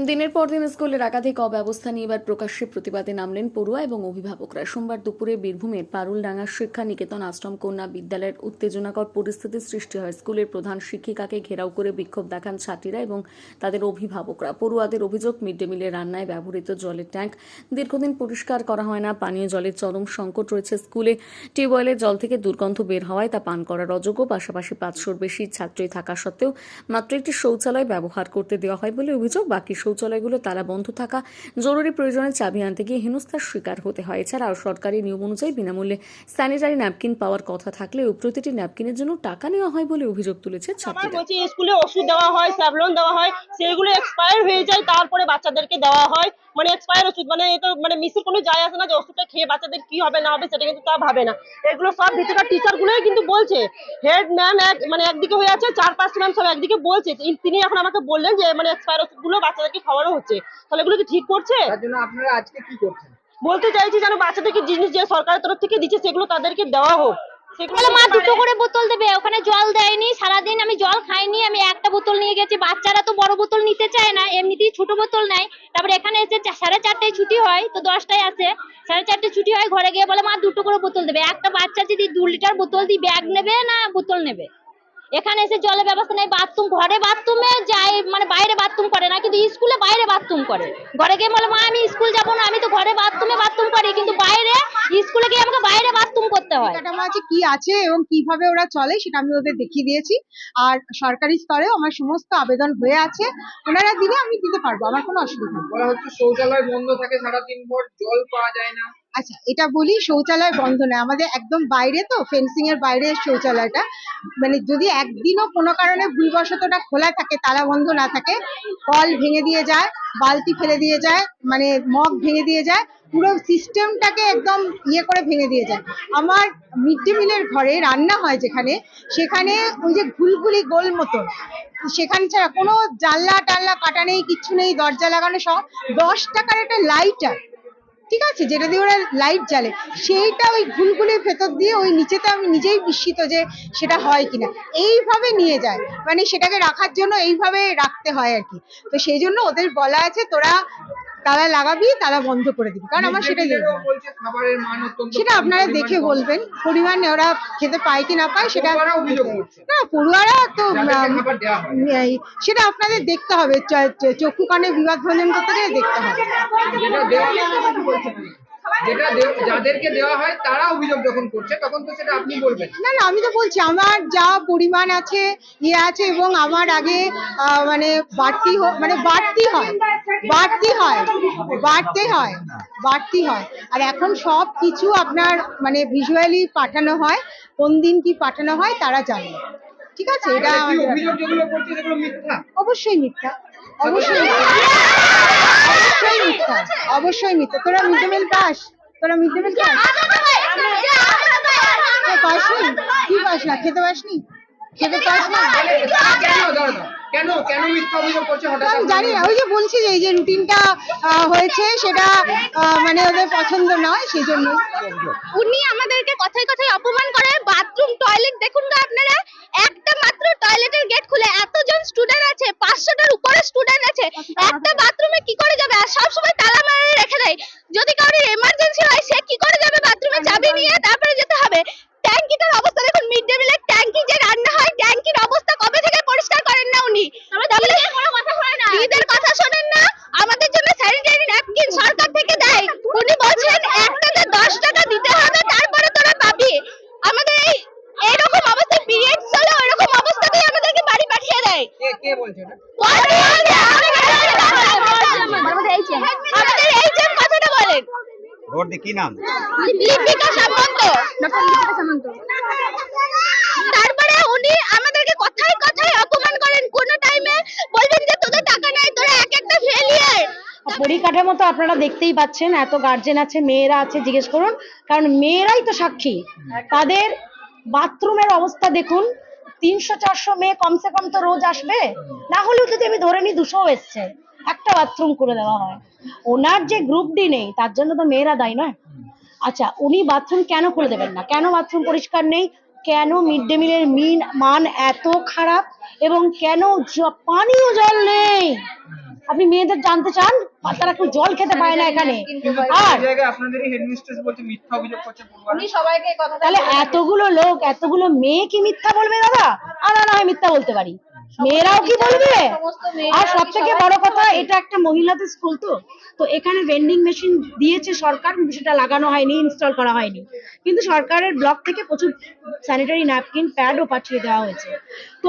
দিনের পর দিন স্কুলের একাধিক অব্যবস্থা নিয়ে এবার প্রকাশ্যে প্রতিবাদে নামলেন পড়ুয়া এবং অভিভাবকরা। সোমবার দুপুরে বীরভূমের পারুলডাঙ্গা শিক্ষা নিকেতন আশ্রম কন্যা বিদ্যালয়ের উত্তেজনাকর পরিস্থিতির সৃষ্টি হয়। স্কুলের প্রধান শিক্ষিকাকে ঘেরাও করে বিক্ষোভ দেখান ছাত্রীরা এবং তাদের অভিভাবকরা। পড়ুয়াদের অভিযোগ, মিড ডে মিলের রান্নায় ব্যবহৃত জলের ট্যাঙ্ক দীর্ঘদিন পরিষ্কার করা হয় না। পানীয় জলের চরম সংকট রয়েছে স্কুলে। টিউবওয়েলের জল থেকে দুর্গন্ধ বের হওয়ায় তা পান করার অযোগ্য। পাশাপাশি 500-র বেশি ছাত্রী থাকা সত্ত্বেও মাত্র একটি শৌচালয় ব্যবহার করতে দেওয়া হয় বলে অভিযোগ। বাকি শৌচালয়গুলো তালা বন্ধ থাকা, জরুরি প্রয়োজনে চাবি আনতে গিয়ে হেনস্থার শিকার হতে হয়। এছাড়াও সরকারি নিয়ম অনুযায়ী বিনামূল্যে স্যানিটারি ন্যাপকিন পাওয়ার কথা থাকলেও প্রতিটি ন্যাপকিনের জন্য টাকা নেওয়া হয় বলে অভিযোগ তুলেছে ছাত্রীরা। স্কুলে ওষুধ দেওয়া হয়, স্যাভলন দেওয়া হয়, সেগুলো এক্সপায়ার হয়ে যায়, তারপরে বাচ্চাদেরকে দেওয়া হয়। মানে এক্সপায়ার ওষুধ, মানে এটা মানে মিসের কোনো যায় আসে না যে ওষুধটা খেয়ে বাচ্চাদের কি হবে না হবে সেটা কিন্তু তা ভাবে না। এগুলো সব ভিতরকার টিচার গুলোই কিন্তু বলছে। হেড ম্যাম মানে একদিকে হয়ে আছে, 4-5 ম্যাম সব একদিকে বলছে। তিনি এখন আমাকে বললেন যে মানে এক্সপায়ার ওষুধগুলো বাচ্চাদেরকে খাওয়ানো হচ্ছে, তাহলে এগুলো কি ঠিক করছে? তার জন্য আপনারা আজকে কি করছেন? বলতে চাইছি যেন বাচ্চাদেরকে জিনিস যে সরকারের তরফ থেকে দিচ্ছে সেগুলো তাদেরকে দেওয়া হোক। বলে মা দুটো করে বোতল দেবে, ওখানে জল দেয়নি। সারাদিন আমি জল খাইনি, আমি একটা বোতল নিয়ে গেছি। বাচ্চারা তো বড় বোতল নিতে চায় না, এমনিতেই ছোট বোতল নেয়। তারপরে এখানে এসে 4:30টায় ছুটি হয়, তো 10টায় আসে। 4:30টায় ছুটি হয়, ঘরে গিয়ে বলে মা দুটো করে বোতল দেবে। একটা বাচ্চা যদি 2 লিটার বোতল দিয়ে ব্যাগ নেবে না বোতল নেবে। এখানে এসে জলের ব্যবস্থা নেই। বাথরুম, ঘরে বাথরুমে যায়, মানে বাইরে বাথরুম করে না, কিন্তু স্কুলে বাইরে বাথরুম করে। ঘরে গিয়ে বলে মা আমি স্কুল যাবো না, আমি তো ঘরে বাথরুমে বাথরুম করি, কিন্তু বাইরে স্কুলে গিয়ে আমাকে বাইরে বাথরুম করতে হয়। আছে কি আছে এবং কিভাবে ওরা চলে সেটা আমি ওদের দেখিয়ে দিয়েছি। আর সরকারি স্তরেও আমার সমস্ত আবেদন হয়ে আছে, ওনারা দিলে আমি দিতে পারবো, আমার কোনো অসুবিধা নেই। বলা হচ্ছে শৌচালয় বন্ধ থাকে সারাদিন ভর, জল পাওয়া যায় না। আচ্ছা, এটা বলি, শৌচালয় বন্ধ নয়, আমাদের একদম বাইরে, তো ফেন্সিং এর বাইরে শৌচালয়টা। মানে যদি একদিনও কোনো কারণে ভুলবশতটা খোলা থাকে, তালা বন্ধ না থাকে, কল ভেঙে দিয়ে যায়, বালতি ফেলে দিয়ে যায়, মানে মগ ভেঙে দিয়ে যায়, পুরো সিস্টেমটাকে একদম ইয়ে করে ভেঙে দিয়ে যায়। আমার মিড ডে মিলের ঘরে রান্না হয় যেখানে, সেখানে ওই যে ঘুলঘুলি গোল মতন, সেখানে ছাড়া কোনো জানলা টাল্লা কাটা নেই, কিচ্ছু নেই, দরজা লাগানো সহ। 10 টাকার একটা লাইটার, ঠিক আছে, যেটা দিয়ে ওরা লাইট জ্বালে, সেইটা ওই ঘুলঘুলির ভেতর দিয়ে ওই নিচেতে আমি নিজেই বিস্মিত যে সেটা হয় কিনা। এইভাবে নিয়ে যায়, মানে সেটাকে রাখার জন্য এইভাবে রাখতে হয় আর কি। তো সেই জন্য ওদের বলা আছে তোরা তালা লাগাবি, তালা বন্ধ করে দিবি, কারণ আমার সেটাই বলছে খাবারের মান অত্যন্ত সেটা আপনারা দেখে বলবেন, পরিমাণ ওরা খেতে পায় কি না পায় সেটা। অভিযোগ করছে না, পড়ুয়ারা তো খাবার দেওয়া হয় সেটা আপনাদের দেখতে হবে, চক্ষু কানে বিবাদ ভঞ্জন করতে গেলে দেখতে হবে। যেটা দেওয়া যাদেরকে দেওয়া হয় তারা অভিযোগ যখন করছে তখন তো সেটা আপনি বলবেন। না না, আমি তো বলছি আমার যা পরিমাণ আছে ইয়ে আছে, এবং আমার আগে মানে বাড়তি মানে বাড়তি হয়, বাড়তি হয়। আর এখন সব কিছু আপনার মানে ভিজুয়ালি পাঠানো হয়, কোন দিন কি পাঠানো হয় তারা জানে, ঠিক আছে। এটা অভিযোগ যেগুলো করছে সেগুলো মিথ্যা? অবশ্যই মিথ্যা, অবশ্যই মিথ্যা, অবশ্যই মিথ্যা, অবশ্যই মিথ্যা। তোরা মিড ডে মিল পাস? তোরা মিড ডে মিল পাস? পাসনি? কি পাস না? খেতে পাসনি? খেতে পাস না? কেন কেন মিথ্যা অভিযোগ করছে হঠাৎ? আমি জানি না, ওই যে বলছি যে এই যে রুটিনটা হয়েছে সেটা মানে ওদের পছন্দ নয়, সেই জন্য। উনি আমাদেরকে কথায় কথায় অপমান করে। বাথরুম, টয়লেট দেখুন না আপনারা, একটা মাত্র টয়লেটের গেট খুলে, এতজন স্টুডেন্ট আছে, 500টার উপরে স্টুডেন্ট আছে, একটা বাথরুমে কি করে যাবে? আর সব সময় তালা মারা রেখে দেয়। যদি কারোর এমার্জেন্সি হয় সে কি করে যাবে? বাথরুমে চাবি নিয়ে তারপরে যেতে হবে। ট্যাঙ্কিটার অবস্থা দেখুন, মিড ডে মিলের ট্যাঙ্কি যে রান্না হয়, ট্যাঙ্কির অবস্থা কবে থেকে পরিষ্কার করেন না উনি। দিদিদের কথা শোনেন না। আমাদের জন্য স্যানিটারি ন্যাপকিন সরকার থেকে দেয়, উনি বলছেন একটাতে 10 টাকা দিতে হবে, তারপরে তোরা পাবি। আমাদের এইরকম অবস্থায় পিরিয়ডস হলে ওইরকম অবস্থাতেই আমাদেরকে বাড়ি পাঠিয়ে দেয়। কে বলছে এটা? আমাদের এইচএম কথাটা বলেন। ওর কি নাম? লিপিকা সামন্ত, ডক্টর লিপিকা সামন্ত। তারপরে উনি আমাদেরকে কথায় কথায় অপমান করেন। কোন টাইমে বলবেন যে তোদের টাকা নাই, তোরা এক একটা ফেলিয়ার। পরিকাঠামো তো আপনারা দেখতেই পাচ্ছেন, এত গার্জেন আছে, মেয়েরা আছে, জিজ্ঞেস করুন, কারণ মেয়েরাই তো সাক্ষী। তাদের বাথরুমের অবস্থা দেখুন, 300-400 মেয়ে কমসে কম তো রোজ আসবে, না হলেও যদি আমি ধরে নিই 200 এসছে, একটা বাথরুম করে দেওয়া হয়। ওনার যে গ্রুপ ডি নেই তার জন্য তো মেয়েরা দায়ী নয়। আচ্ছা, উনি বাথরুম কেন খুলে দেবেন না? কেন বাথরুম পরিষ্কার নেই? কেন মিড ডে মিলের মান এত খারাপ? এবং কেন পানীয় জল নেই? আপনি মেয়েদের জানতে চান তারা একটু জল খেতে পায় না এখানে। কিন্তু আর এই জায়গায় আপনাদেরই হেডমিস্ট্রেস বলছে মিথ্যা অভিযোগ করছে পড়ুয়ারা। তাহলে এতগুলো লোক এতগুলো মেয়ে কি মিথ্যা বলবে দাদা? আমরা না হয় মিথ্যা বলতে পারি, মেয়েরাও কি বলবে? আর সব থেকে বড় কথা, এটা একটা মহিলাদের স্কুল, তো এখানে ভেন্ডিং মেশিন দিয়েছে সরকার, কিন্তু সেটা লাগানো হয়নি, ইনস্টল করা হয়নি। কিন্তু সরকারের ব্লক থেকে প্রচুর স্যানিটারি ন্যাপকিন প্যাডও পাঠিয়ে দেওয়া হয়েছে। তো